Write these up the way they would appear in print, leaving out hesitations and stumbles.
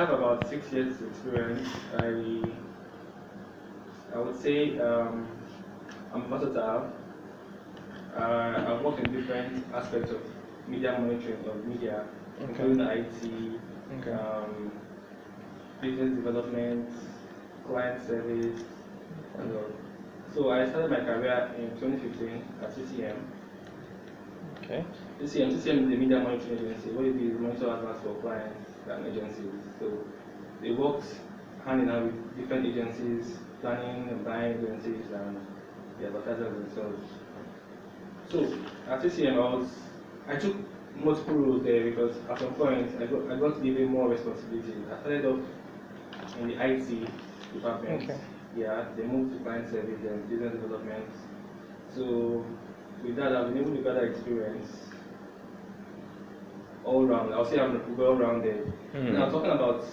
have about 6 years experience. I would say I'm versatile. I've worked in different aspects of media monitoring of media, including IT, um, business development, client service, and all. So I started my career in 2015 at CCM. Okay. CCM is a media monitoring agency. What it is, monitor adverts for clients and agencies. So they worked hand in hand with different agencies, planning and buying agencies, and the advertisers themselves. So at CCM, I took multiple roles there because at some point I got given more responsibility. I started off in the IT department. Okay. Yeah, they moved to client service and business development. So with that, I've been able to gather experience all round. I'll say I'm well rounded. Now talking about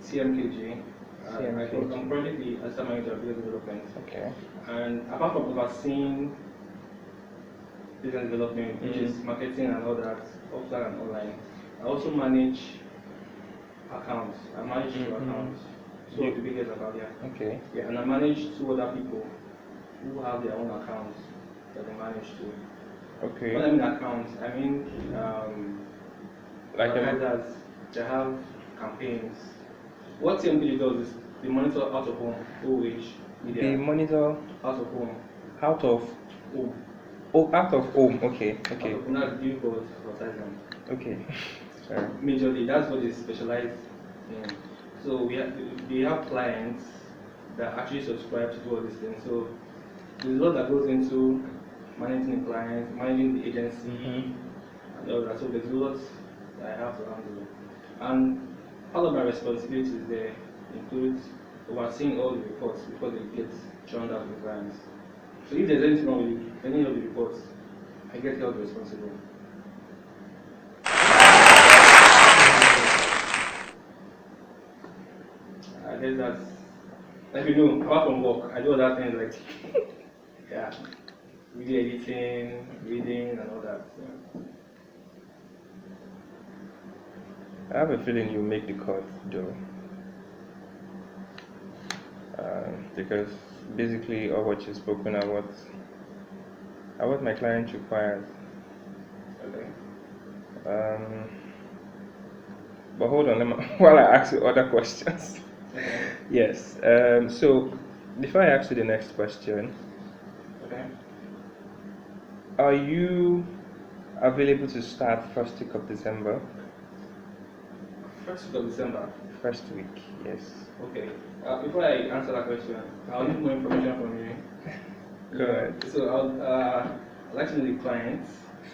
CMKG, I'm currently the assistant manager of business development. Okay. And apart from overseeing business development, which is marketing and all that, offline and online, I also manage accounts. I manage two accounts. So the biggest account, yeah. Okay. Yeah, and I manage two other people who have their own accounts that they manage too. Okay. When I mean accounts, I mean like advertisers, they have campaigns. What CMPG does is they monitor out of home, OH, media. They monitor out of home. Out of home. Oh, out of home. Okay. Okay. Out of home, that's billboards, advertisement. Okay. Sorry. Majorly, that's what they specialize in. So they have clients that actually subscribe to do all these things. So there's a lot that goes into managing the clients, managing the agency, and all that. So there's a lot that I have to handle. And part of my responsibilities there includes overseeing all the reports before they get churned out to the clients. So if there's anything wrong with any of the reports, I get held responsible. I guess that's, like you know, apart from work, I do other things like, yeah, video editing, reading, and all that. Yeah. I have a feeling you make the cut, though. Because basically all what you've spoken are what my client requires. Okay. But hold on, while I ask you other questions. Okay. Yes. So before I ask you the next question, Okay. are you available to start first week of December? First week of December. First week, yes. Okay. Before I answer that question, I'll need more information from you. Go ahead. So I'd like to know the clients.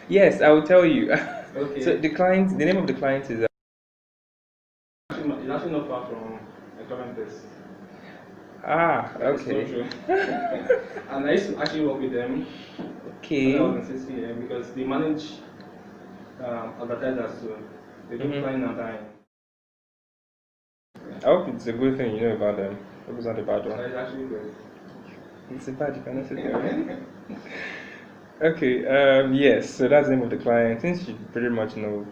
Yes, I will tell you. Okay. So the name of the client is. It's actually not far from my current place. Okay. And I used to actually work with them. Okay. When I was in CCM because they manage advertisers too. They do planning and buying. I hope it's a good thing you know about them. I hope it's not a bad one. It's actually good. It's a bad, you cannot say that. Okay, yes, so that's the name of the client. Since you pretty much know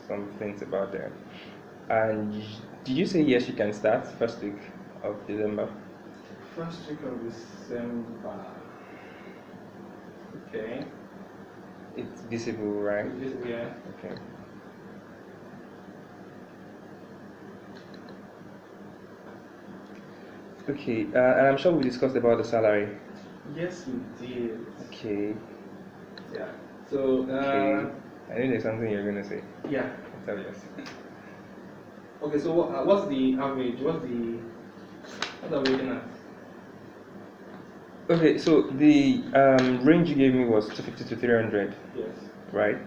some things about them. And did you say yes, you can start first week of December? First week of December. Okay. It's visible, right? It's visible, yeah. Okay. Okay, and I'm sure we discussed about the salary. Yes, we did. Okay. Yeah. So. Okay. I know there's something you're gonna say. Yeah. It's obvious. Okay. So what's the average? What are we looking at? Okay, so the range you gave me was 250 to 300. Yes. Right.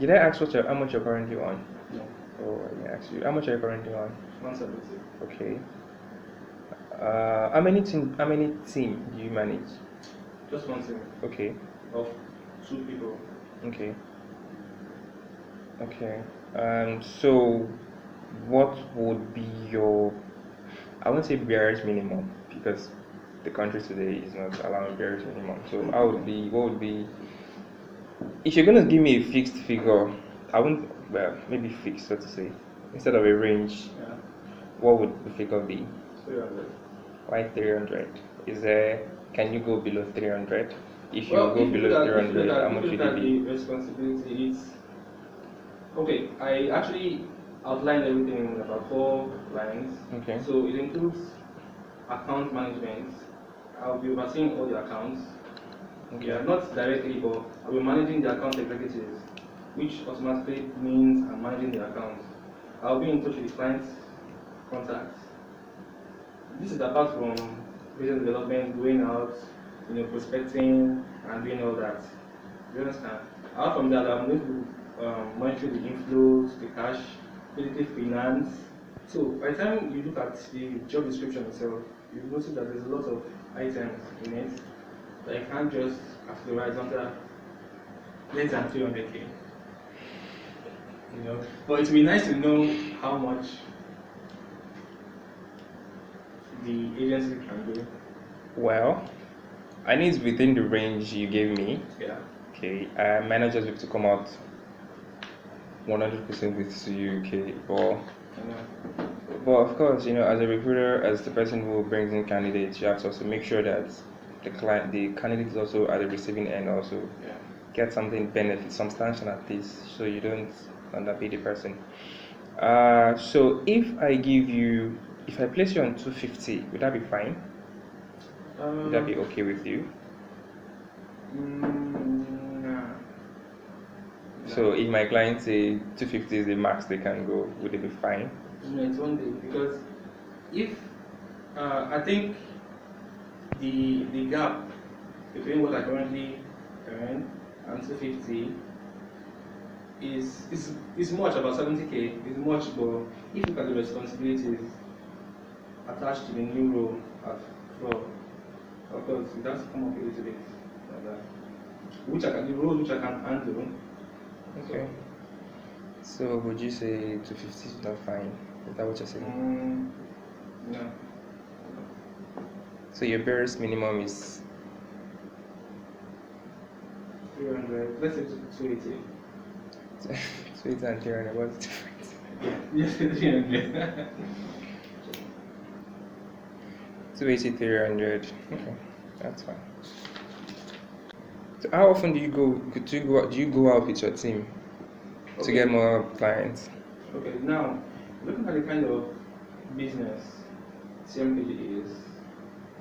Did I ask how much you're currently on? No. Oh, I didn't ask you. How much are you currently on? 170. Okay. How many team do you manage? Just one team. Okay. Of 2 people. Okay. Okay. So what would be your, I won't say barriers minimum because the country today is not allowing barriers minimum. So what would be, if you're gonna give me a fixed figure, I wouldn't, well, maybe fixed, so to say. Instead of a range, Yeah. what would the figure be? 300. Why 300? Is there, can you go below 300? If you Well, go below 300, how much if you would look it at be? the responsibility, it's okay. I actually outlined everything in about 4 lines. Okay. So it includes account management. I'll be overseeing all the accounts. Okay. Yeah, not directly, but I'll be managing the account executives, which automatically means I'm managing the accounts. I'll be in touch with clients' contacts. This is apart from business development, going out, prospecting and doing all that. You understand? Apart from that, I'm going to monitor the inflows, the cash, liquidity, finance. So by the time you look at the job description itself, you notice that there's a lot of items in it that you can't just categorize under less than 300K. But it would be nice to know how much the agency can do. Well, I know it's within the range you gave me. Yeah. Okay, might not just be able to come out 100% with you, okay, but of course, as a recruiter, as the person who brings in candidates, you have to also make sure that the candidate is also at the receiving end also get something benefit, substantial at least, so you don't underpay the person. So if I place you on 250, would that be fine? Would that be okay with you? Nah. So if my client say 250 is the max they can go, would it be fine? No, it's one day because if I think the gap between what I currently earn and 250 is much, about 70K is much, but if you look at the responsibilities attached to the new role at floor, of course it has to come up a little bit like that. The role which I can handle. Okay. So would you say 250 is not fine? Is that what you're saying? No. So your barest minimum is 300. Let's say 280. 280 and 300. What's the difference? Yes, 300. 280, 300. Okay, that's fine. So how often do you go out with your team to get more clients? Okay, now looking at the kind of business CMPG is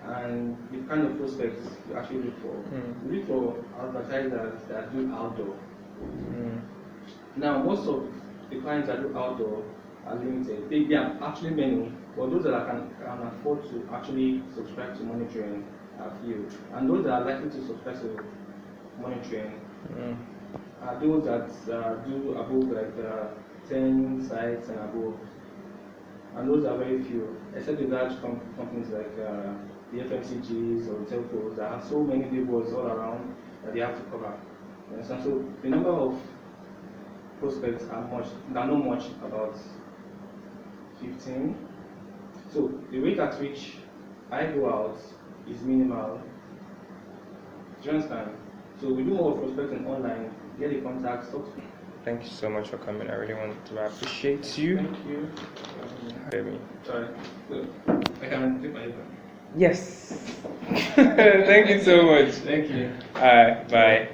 and the kind of prospects you actually look for. You look for advertisers that do outdoor. Now, most of the clients that do outdoor are limited. They are actually many, but those that can afford to actually subscribe to monitoring are few. And those that are likely to subscribe to monitoring are those that do above like 10 sites and above. And those are very few, except the large companies like the FMCGs or telcos that have so many billboards all around that they have to cover. And so the number of prospects are not much, about 15. So the rate at which I go out is minimal. Do you understand? So we do more prospecting online, get the contacts, talk to. Thank you so much for coming. I really want to appreciate you. Thank you. Sorry. So, I can take my apron. Yes. Thank you so much. Thank you. Alright, bye.